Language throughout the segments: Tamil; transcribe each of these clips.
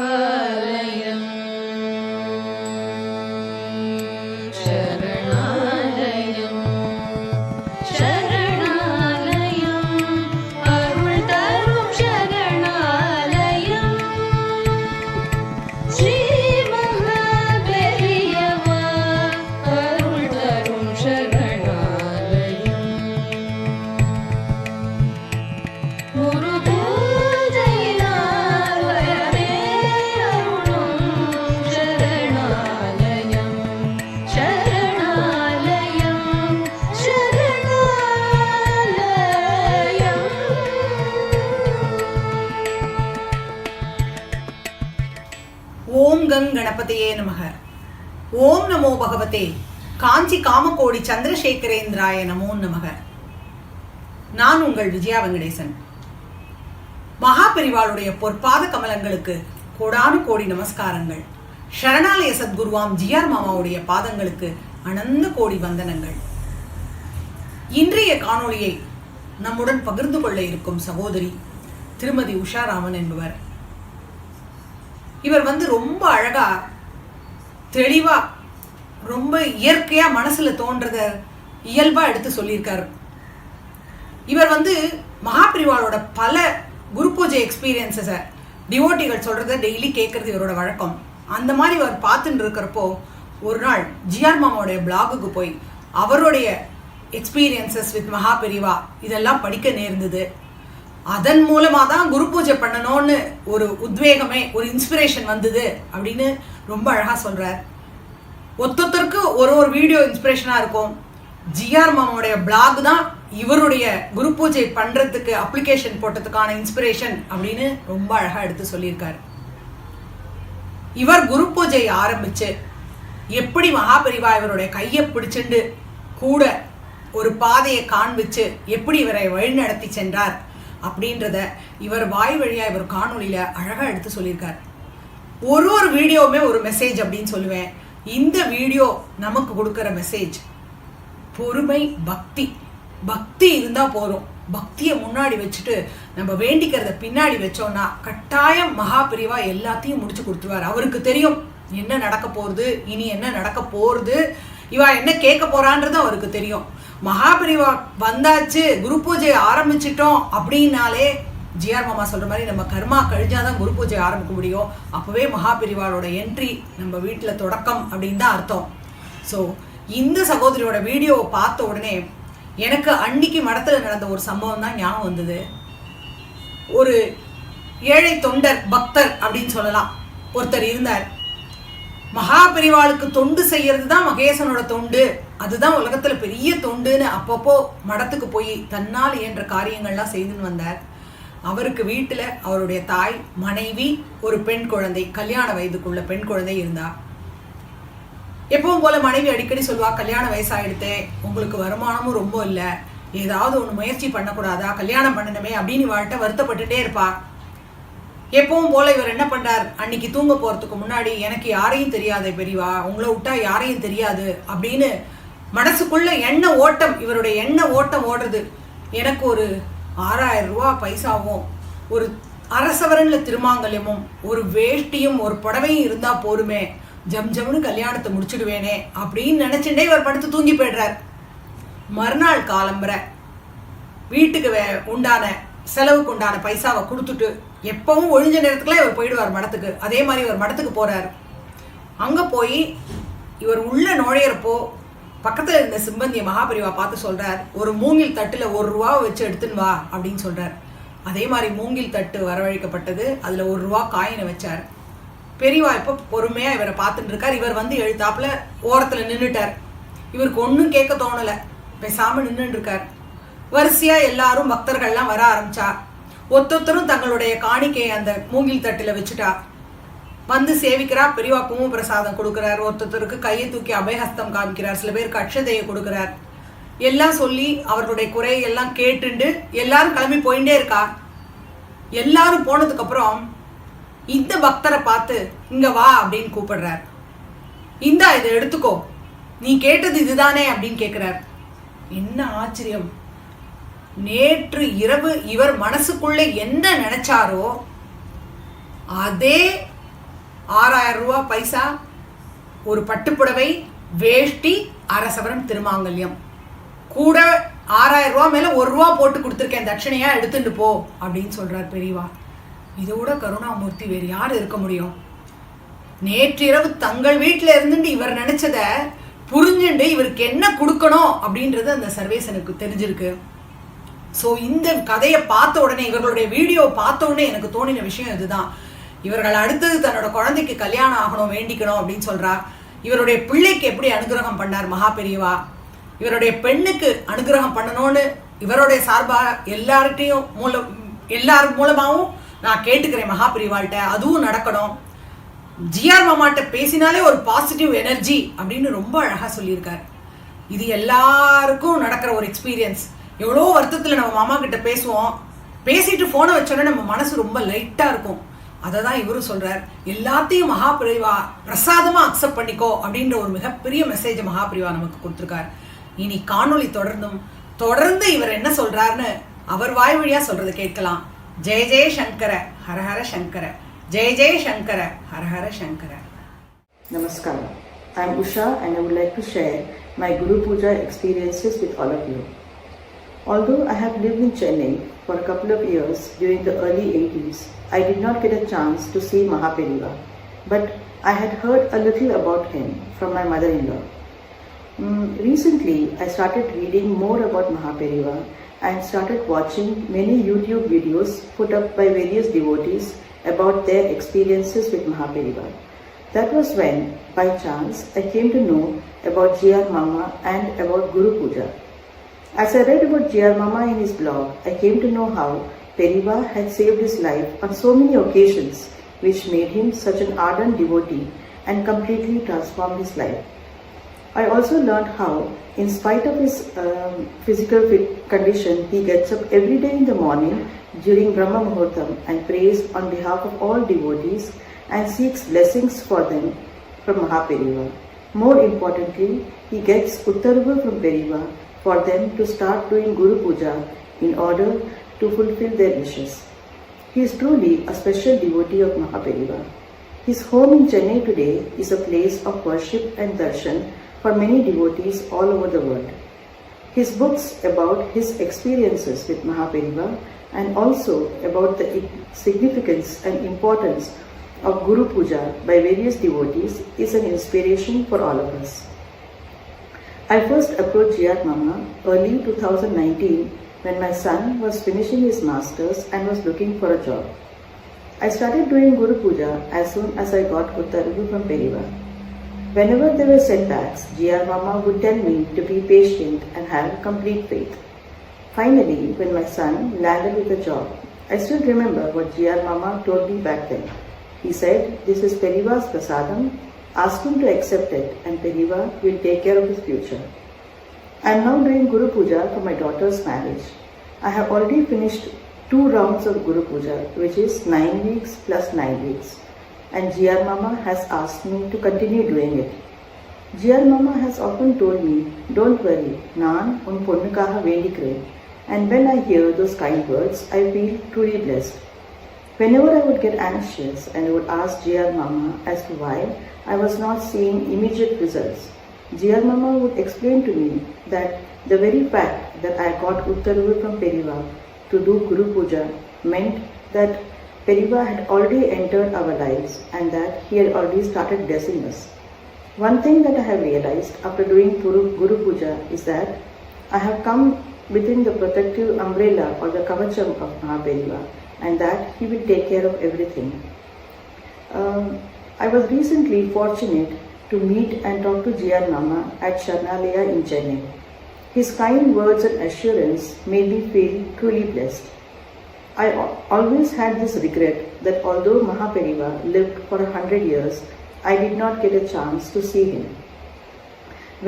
ஆலயம் சரணாலயம் சரணாலயம் அருள் தரும் சரணாலயம் ஸ்ரீ மகாபெரியவா அருள் தரும் சரணாலயம் குரு பூஜை நாள் வரவே அருளும் சரணாலயம் சரணாலயம் சரணாலயம். ஓம் கங் கணபதியே நமக. ஓம் நமோ பகவதே காஞ்சி காமகோடி சந்திரசேகரேந்திராய நமோ நமக. நான் உங்கள் விஜயா வெங்கடேசன். மகாபெரிவாளுடைய பொற்பாத கமலங்களுக்கு கோடானு கோடி நமஸ்காரங்கள். சரணாலய சத்குருவாம் ஜிஆர் மாமாவுடைய பாதங்களுக்கு அனந்த கோடி வந்தனங்கள். இன்றைய காணொளியை நம்முடன் பகிர்ந்து கொள்ள இருக்கும் சகோதரி திருமதி உஷாராமன் என்பவர். இவர் ரொம்ப அழகா தெளிவா ரொம்ப இயற்கையா மனசுல தோன்றத இயல்பா எடுத்து சொல்லியிருக்காரு. இவர் மகாபெரிவாளோட பல குரு பூஜை எக்ஸ்பீரியன்ஸஸை டிவோட்டிகள் சொல்றத டெய்லி கேட்கறது இவரோட வழக்கம். அந்த மாதிரி இவர் பார்த்துட்டு இருக்கிறப்போ ஒரு நாள் ஜிஆர் மாமாவுடைய பிளாகுக்கு போய் அவருடைய எக்ஸ்பீரியன்சஸ் வித் மகாபெரிவா இதெல்லாம் படிக்க நேர்ந்தது. அதன் மூலமாக தான் குரு பூஜை பண்ணணும்னு ஒரு உத்வேகமே ஒரு இன்ஸ்பிரேஷன் வந்தது அப்படின்னு ரொம்ப அழகாக சொல்கிறார். ஒத்தொத்தருக்கு ஒரு வீடியோ இன்ஸ்பிரேஷனாக இருக்கும். ஜிஆர் மாமாவுடைய பிளாக் தான் இவருடைய குரு பூஜை பண்ணுறதுக்கு அப்ளிகேஷன் போட்டதுக்கான இன்ஸ்பிரேஷன் அப்படின்னு ரொம்ப அழகாக எடுத்து சொல்லியிருக்காரு. இவர் குரு பூஜை ஆரம்பித்து எப்படி மகாபெரிவா இவருடைய கையை பிடிச்சிண்டு கூட ஒரு பாதையை காண்பிச்சு எப்படி இவரை வழிநடத்தி சென்றார் அப்படின்றத இவர் வாய் வழியாக இவர் காணொலியில் அழகாக எடுத்து சொல்லியிருக்கார். ஒரு வீடியோவுமே ஒரு மெசேஜ் அப்படின்னு சொல்லுவேன். இந்த வீடியோ நமக்கு கொடுக்குற மெசேஜ் பொறுமை, பக்தி. பக்தி இருந்தால் போதும். பக்தியை முன்னாடி வச்சுட்டு நம்ம வேண்டிக்கிறத பின்னாடி வச்சோம்னா கட்டாயம் மகாபெரிவா எல்லாத்தையும் முடிச்சு கொடுத்துருவார். அவருக்கு தெரியும் என்ன நடக்க போகிறது, இனி என்ன நடக்க போகிறது, இவா என்ன கேட்க போறான்றது அவருக்கு தெரியும். மகாபெரிவா வந்தாச்சு, குரு பூஜை ஆரம்பிச்சிட்டோம் அப்படின்னாலே ஜிஆர் மாமா சொல்ற மாதிரி நம்ம கர்மா கழிஞ்சாதான் குரு பூஜை ஆரம்பிக்க முடியும். அப்பவே மகாபெரிவாளோட என்ட்ரி நம்ம வீட்டில் தொடக்கம் அப்படின்னு தான் அர்த்தம். ஸோ இந்த சகோதரியோட வீடியோவை பார்த்த உடனே எனக்கு அன்னைக்கு மடத்தில் நடந்த ஒரு சம்பவம் தான் ஞாபகம் வந்தது. ஒரு ஏழை தொண்டர், பக்தர் அப்படின்னு சொல்லலாம், ஒருத்தர் இருந்தார். மகாபெரிவாளுக்கு தொண்டு செய்யறது தான் மகேசனோட தொண்டு, அதுதான் உலகத்துல பெரிய தொண்டுன்னு அப்பப்போ மடத்துக்கு போய் தன்னால் இயன்ற காரியங்கள்லாம் செய்துன்னு வந்தார். அவருக்கு வீட்டுல அவருடைய தாய், மனைவி, ஒரு பெண் குழந்தை, கல்யாண வயதுக்குள்ள பெண் குழந்தை இருந்தா. எப்பவும் போல மனைவி அடிக்கடி சொல்வா, கல்யாண வயசாயிடுத்தே, உங்களுக்கு வருமானமும் ரொம்ப இல்லை, ஏதாவது ஒன்று முயற்சி பண்ணக்கூடாதா, கல்யாணம் பண்ணணுமே அப்படின்னு வாழ்கிட்ட வருத்தப்பட்டுட்டே இருப்பா. எப்பவும் போல இவர் என்ன பண்றார், அன்னைக்கு தூங்க போறதுக்கு முன்னாடி எனக்கு யாரையும் தெரியாதே பெரியவா, உங்களை விட்டா யாரையும் தெரியாது அப்படின்னு மனசுக்குள்ள எண்ண ஓட்டம், இவருடைய எண்ண ஓட்டம் ஓடுறது. எனக்கு ஒரு 6000 ரூபா பைசாவும் ஒரு அரசவரன்ல திருமாங்கல்யமும் ஒரு வேஷ்டியும் ஒரு புடவையும் இருந்தா போருமே, ஜம் ஜம்னு கல்யாணத்தை முடிச்சுடுவேனே அப்படின்னு நினைச்சுட்டே இவர் படுத்து தூங்கி போயிடுறார். மறுநாள் காலம்பரை வீட்டுக்கு உண்டான செலவுக்கு உண்டான பைசாவை கொடுத்துட்டு எப்பவும் ஒழிஞ்ச நேரத்துக்குலாம் இவர் போயிடுவார் மடத்துக்கு. அதே மாதிரி இவர் மடத்துக்கு போறார். அங்க போய் இவர் உள்ள நுழையிறப்போ பக்கத்துல இருந்த சிம்பந்திய மகாபெரிவா பார்த்து சொல்றார், ஒரு மூங்கில் தட்டுல 1 ரூபாவை வச்சு எடுத்துன்னு வா அப்படின்னு சொல்றார். அதே மாதிரி மூங்கில் தட்டு வரவழைக்கப்பட்டது. அதுல 1 ரூபா காயினை வச்சார். பெரியவா இப்போ பொறுமையா இவரை பார்த்துட்டு இருக்கார். இவர் எழுத்தாப்புல ஓரத்துல நின்றுட்டார். இவருக்கு ஒன்றும் கேட்க தோணலை, பேசாம நின்றுட்டு இருக்கார். வரிசையா எல்லாரும் பக்தர்கள்லாம் வர ஆரம்பிச்சா. ஒத்தொத்தரும் தங்களுடைய காணிக்கையை அந்த மூங்கில் தட்டுல வச்சுட்டா. சேவிக்கிறா. பெரியவா குமு பிரசாதம் கொடுக்கிறார். ஒருத்தருக்கு கையை தூக்கி அபயஹஸ்தம் காமிக்கிறார். சில பேருக்கு அக்ஷதையை கொடுக்கிறார். எல்லாம் சொல்லி அவர்களுடைய குறையெல்லாம் கேட்டுண்டு எல்லாரும் கிளம்பி போயிட்டே இருக்கா. எல்லாரும் போனதுக்கு அப்புறம் இந்த பக்தரை பார்த்து இங்க வா அப்படின்னு கூப்பிடுறார். இந்தா இதை எடுத்துக்கோ, நீ கேட்டது இதுதானே அப்படின்னு கேட்கிறார். என்ன ஆச்சரியம்! நேற்று இரவு இவர் மனசுக்குள்ளே என்ன நினைச்சாரோ அதே 6,000 ரூபா பைசா, ஒரு பட்டுப்புடவை, வேஷ்டி, அரசவரன் திருமாங்கல்யம். கூட 6,000 ரூபா மேலே 1 ரூபா போட்டு கொடுத்துருக்கேன், தட்சணையா எடுத்துட்டு போ அப்படின்னு சொல்றார் பெரியவா. இதோட கருணாமூர்த்தி வேறு யார் இருக்க முடியும்? நேற்றிரவு தங்கள் வீட்டில் இருந்துட்டு இவர் நினைச்சத புரிஞ்சுண்டு இவருக்கு என்ன கொடுக்கணும் அப்படின்றது அந்த சர்வேசனுக்கு தெரிஞ்சிருக்கு. ஸோ இந்த கதையை பார்த்த உடனே, இவர்களுடைய வீடியோ பார்த்த உடனே எனக்கு தோணின விஷயம் இதுதான். இவர்கள் அடுத்தது தன்னோட குழந்தைக்கு கல்யாணம் ஆகணும், வேண்டிக்கணும் அப்படின்னு சொல்றா. இவருடைய பிள்ளைக்கு எப்படி அனுகிரகம் பண்ணார் மகாபெரியவா, இவருடைய பெண்ணுக்கு அனுகிரகம் பண்ணணும்னு இவருடைய சார்பாக எல்லார் மூலமாகவும் நான் கேட்டுக்கிறேன் மகாபெரியவாள்கிட்ட. அதுவும் நடக்கணும். ஜிஆர் மாமாட்ட பேசினாலே ஒரு பாசிட்டிவ் எனர்ஜி அப்படின்னு ரொம்ப அழகாக சொல்லியிருக்கார். இது எல்லாருக்கும் நடக்கிற ஒரு எக்ஸ்பீரியன்ஸ். எவ்வளோ வருத்தத்தில் நம்ம மாமா கிட்ட பேசுவோம், பேசிட்டு ஃபோனை வச்சோன்னே நம்ம மனசு ரொம்ப லைட்டாக இருக்கும். அதை தான் இவரும் சொல்கிறார். எல்லாத்தையும் மகாபெரியவா பிரசாதமாக அக்செப்ட் பண்ணிக்கோ அப்படின்ற ஒரு மிகப்பெரிய மெசேஜ் மகாபெரியவா நமக்கு கொடுத்துருக்கார். இனி காணொளி தொடர்ந்து இவர் என்ன சொல்றாருன்னு அவர் வாய் வழியாக சொல்றது கேட்கலாம். ஜெய ஜெய சங்கர ஹரஹர சங்கர, ஜெய ஜெய சங்கர ஹரஹர Sankara. Namaskar. I am Usha and I would like to share my Guru Pooja experiences with all of you. Although I have lived in Chennai for a couple of years during the early 80s, I did not get a chance to see Mahaperiyava, but I had heard a little about him from my mother-in-law. Recently, I started reading more about Mahaperiyava and started watching many YouTube videos put up by various devotees about their experiences with Mahaperiyava. That was when, by chance, I came to know about G.R. Mama and about Guru Pooja. As I read about G.R. Mama in his blog, I came to know how Periyava had saved his life on so many occasions, which made him such an ardent devotee and completely transformed his life. I also learned how, in spite of his physical condition, he gets up every day in the morning during Brahma Muhurtam and prays on behalf of all devotees and seeks blessings for them from Mahaperiyava. More importantly, he gets Uttaravu from Periyava for them to start doing Guru Puja in order to fulfill their wishes. He is truly a special devotee of Mahaperiyava. His home in Chennai today is a place of worship and darshan for many devotees all over the world. His books about his experiences with Mahaperiyava and also about the significance and importance of Guru Puja by various devotees is an inspiration for all of us. I first approached G.R. Mama early 2019 when my son was finishing his masters and was looking for a job. I started doing Guru Puja as soon as I got Uttaravu from Periyava. Whenever there were setbacks, G.R. Mama would tell me to be patient and have complete faith. Finally, when my son landed with a job, I still remember what G.R. Mama told me back then. He said, "This is Periyava's prasadam, ask him to accept it and Periyava will take care of his future." I am now doing Guru Puja for my daughter's marriage. I have already finished 2 rounds of Guru Puja, which is 9 weeks plus 9 weeks. And G.R. Mama has asked me to continue doing it. G.R. Mama has often told me, "Don't worry, Naan un ponnukaha vendikren." And when I hear those kind words, I feel truly blessed. Whenever I would get anxious and I would ask G.R. Mama as to why I was not seeing immediate results, G.R. Mama would explain to me that the very fact that I got Uttaravu from Periyava to do Guru Puja meant that Periyava had already entered our lives and that he had already started blessing us. One thing that I have realized after doing Guru Puja is that I have come within the protective umbrella or the kavacham of Mahaperiyava and that he will take care of everything. I was recently fortunate to meet and talk to G.R. Mama at Sharnalaya in Chennai. His kind words and assurance made me feel truly blessed. I always had this regret that although Mahaperiyava lived for 100 years, I did not get a chance to see him.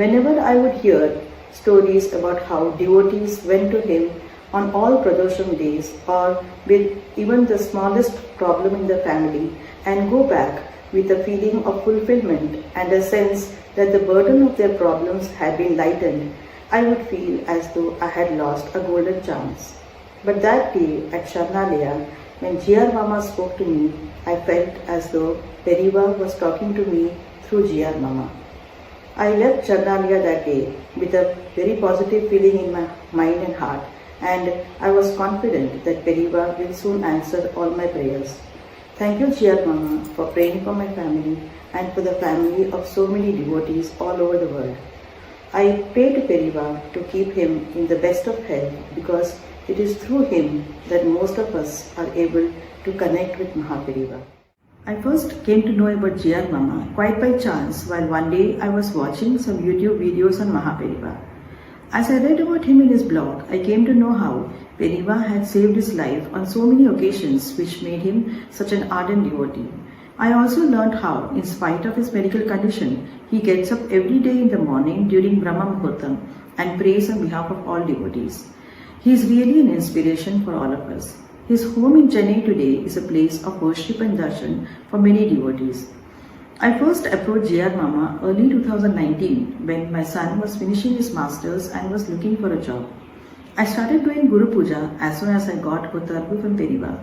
Whenever I would hear stories about how devotees went to him on all Pradosham days or with even the smallest problem in the family and go back with a feeling of fulfillment and a sense that the burden of their problems had been lightened, I would feel as though I had lost a golden chance. But that day at Sharnalaya, When GR Mama spoke to me, I felt as though Periva was talking to me through GR Mama. I left Charnaliya that day with a very positive feeling in my mind and heart, and I was confident that Periva will soon answer all my prayers. Thank you, GR Mama, for praying for my family and for the family of so many devotees all over the world. I pray to Periva to keep him in the best of health, because it is through him that most of us are able to connect with Mahaperiyava. I first came to know about GR Mama quite by chance while one day I was watching some YouTube videos on Mahaperiyava. As I read about him in his blog, I came to know how Periva had saved his life on so many occasions, which made him such an ardent devotee. I also learned how, in spite of his medical condition, he gets up every day in the morning during Brahma Muhurtam and prays on behalf of all devotees. He is really an inspiration for all of us. His home in Chennai today is a place of worship and darshan for many devotees. I first approached GR Mama early 2019 when my son was finishing his masters and was looking for a job. I started doing Guru Pooja as soon as I got Uttarbu from Periva.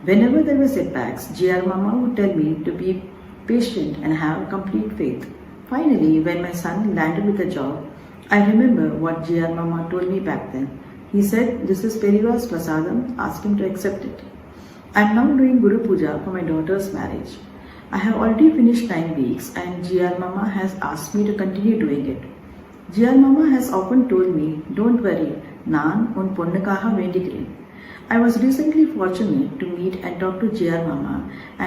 Whenever there were setbacks, GR Mama would tell me to be patient and have complete faith. Finally, when my son landed with a job, I remember what GR Mama told me back then. He said, "This is Periva's prasadam, ask him to accept it." I am now doing Guru Puja for my daughter's marriage. I have already finished 9 weeks and GR Mama has asked me to continue doing it. GR Mama has often told me, "Don't worry, Naan un ponnukaha vendikiren." I was recently fortunate to meet and talk to GR Mama,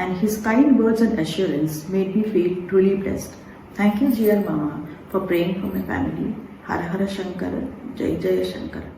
and his kind words and assurance made me feel truly blessed. Thank you, GR Mama, for praying for my family. Har Har Shankara, Jai Jai Shankara.